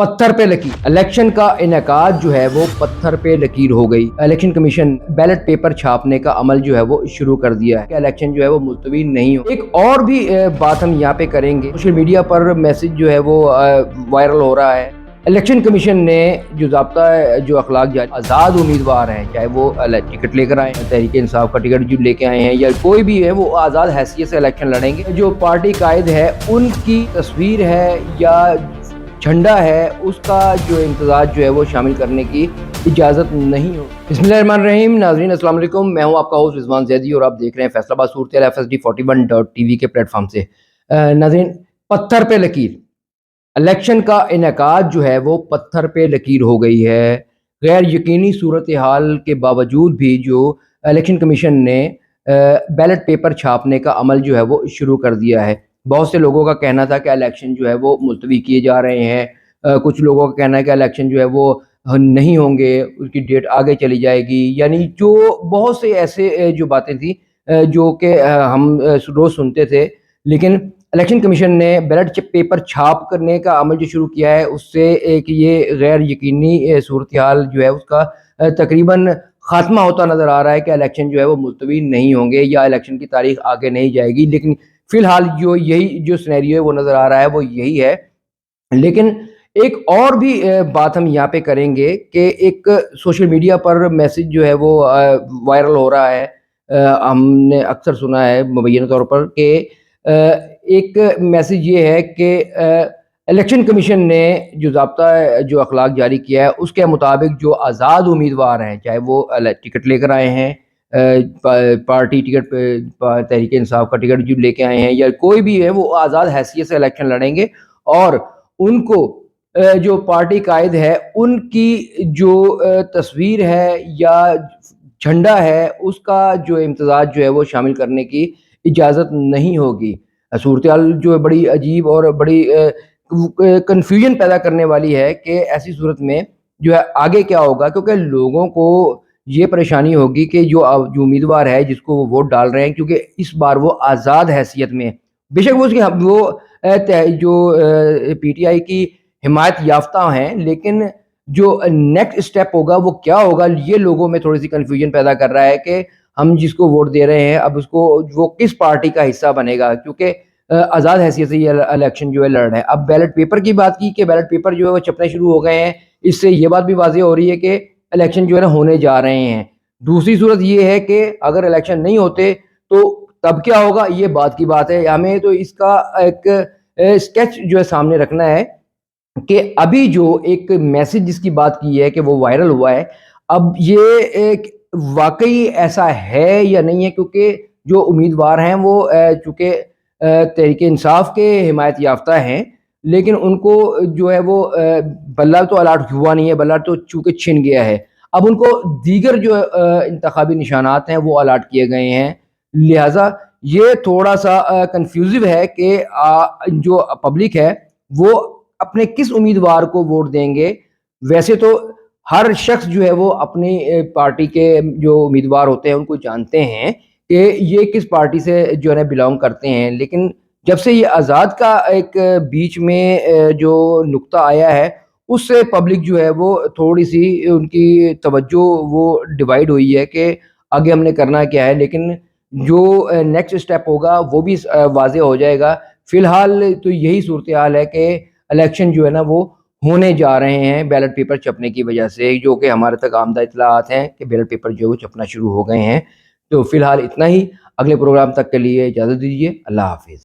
पत्थर पे लकीर। इलेक्शन का इनेकाद जो है वो पत्थर पे लकीर हो गई। इलेक्शन कमीशन बैलेट पेपर छापने का अमल जो है वो शुरू कर दिया है कि इलेक्शन जो है वो मुलतवी नहीं हो। एक और भी बात हम यहाँ पे करेंगे। सोशल मीडिया पर मैसेज जो है वो वायरल हो रहा है। इलेक्शन कमीशन ने जो ज़ाब्ता जो अखलाक जारी, आज़ाद उम्मीदवार हैं, चाहे वो टिकट लेकर आए हैं, तहरीक इंसाफ का टिकट जो लेके आए हैं या कोई भी है, वो आज़ाद हैसियत से इलेक्शन लड़ेंगे। जो पार्टी कायद है उनकी तस्वीर है या झंडा है, उसका जो इम्तजाज जो है वो शामिल करने की इजाज़त नहीं हो। बिस्मिल्लाहिर्रहमानिर्रहीम। नाज़रीन अस्सलाम वालेकुम, मैं हूँ आपका होस्ट रिजवान जैदी और आप देख रहे हैं फैसलाबाद सूरत FSD41.tv के प्लेटफॉर्म से। नाज़रीन, पत्थर पे लकीर। इलेक्शन का इनेकाद जो है वो पत्थर पे लकीर हो गई है। गैर यकीनी सूरत हाल के बावजूद भी जो इलेक्शन कमीशन ने बैलेट पेपर छापने का अमल जो है वो शुरू कर दिया है। बहुत से लोगों का कहना था कि इलेक्शन जो है वो मुलतवी किए जा रहे हैं। कुछ लोगों का कहना है कि इलेक्शन जो है वो नहीं होंगे, उसकी डेट आगे चली जाएगी। यानी जो बहुत से ऐसे जो बातें थी जो कि हम रोज़ सुनते थे। लेकिन इलेक्शन कमीशन ने बैलेट पेपर छाप करने का अमल जो शुरू किया है, उससे एक ये गैर यकीनी सूरत हाल जो है उसका तकरीबन ख़ात्मा होता नज़र आ रहा है कि इलेक्शन जो है वो मुलतवी नहीं होंगे या इलेक्शन की तारीख आगे नहीं जाएगी। लेकिन फ़िलहाल जो यही जो सिनेरियो है वो नज़र आ रहा है, वो यही है। लेकिन एक और भी बात हम यहाँ पे करेंगे कि एक सोशल मीडिया पर मैसेज जो है वो वायरल हो रहा है। हमने अक्सर सुना है मुबैना तौर पर कि एक मैसेज ये है कि इलेक्शन कमीशन ने जो ज़ाब्ता जो अखलाक जारी किया है, उसके मुताबिक जो आज़ाद उम्मीदवार हैं, चाहे वो टिकट लेकर आए हैं, पार्टी टिकट तहरीक इंसाफ का टिकट जो लेके आए हैं या कोई भी है, वो आज़ाद हैसियत से इलेक्शन लड़ेंगे और उनको जो पार्टी कायद है उनकी जो तस्वीर है या झंडा है, उसका जो इम्तजाज जो है वो शामिल करने की इजाज़त नहीं होगी। सूरत हाल जो है बड़ी अजीब और बड़ी कन्फ्यूजन पैदा करने वाली है कि ऐसी सूरत में जो है आगे क्या होगा, क्योंकि लोगों को ये परेशानी होगी कि जो उम्मीदवार है जिसको वो वोट डाल रहे हैं, क्योंकि इस बार वो आज़ाद हैसियत में, बेशक वो उसकी वो जो पीटीआई की हिमायत याफ्ता हैं, लेकिन जो नेक्स्ट स्टेप होगा वो क्या होगा, ये लोगों में थोड़ी सी कन्फ्यूजन पैदा कर रहा है कि हम जिसको वोट दे रहे हैं अब उसको वो किस पार्टी का हिस्सा बनेगा, क्योंकि आज़ाद हैसियत से ये इलेक्शन जो है लड़ रहे हैं। अब बैलेट पेपर की बात की कि बैलेट पेपर जो है वो छपने शुरू हो गए हैं, इससे ये बात भी वाज़ेह हो रही है कि इलेक्शन जो है ना होने जा रहे हैं। दूसरी सूरत ये है कि अगर इलेक्शन नहीं होते तो तब क्या होगा, ये बात की बात है। हमें तो इसका एक स्केच जो है सामने रखना है कि अभी जो एक मैसेज जिसकी बात की है कि वो वायरल हुआ है, अब ये एक वाक़ई ऐसा है या नहीं है, क्योंकि जो उम्मीदवार हैं वो चूँकि तहरीक इंसाफ के हिमायत याफ्ता हैं, लेकिन उनको जो है वो बल्ला तो अलॉट हुआ नहीं है, बल्ला तो चूँकि छिन गया है। अब उनको दीगर जो इंतखाबी निशानात हैं वो अलॉट किए गए हैं। लिहाज़ा ये थोड़ा-सा कन्फ्यूज़िव है कि जो पब्लिक है वो अपने किस उम्मीदवार को वोट देंगे। वैसे तो हर शख्स जो है वो अपनी पार्टी के जो उम्मीदवार होते हैं उनको जानते हैं कि ये किस पार्टी से जो है ना बिलॉन्ग करते हैं। लेकिन जब से ये आज़ाद का एक बीच में जो नुक्ता आया है, उससे पब्लिक जो है वो थोड़ी-सी उनकी तवज्जो वो डिवाइड हुई है कि आगे हमने करना क्या है। लेकिन जो नेक्स्ट स्टेप होगा वो भी वाज़ेह हो जाएगा। फ़िलहाल तो यही सूरत हाल है कि इलेक्शन जो है ना वो होने जा रहे हैं बैलेट पेपर छपने की वजह से, जो कि हमारे तक आमदा इत्तलाआत हैं कि बैलेट पेपर जो है वो छपना शुरू हो गए हैं। तो फ़िलहाल इतना ही। अगले प्रोग्राम तक के लिए इजाज़त दीजिए। अल्लाह हाफ़िज़।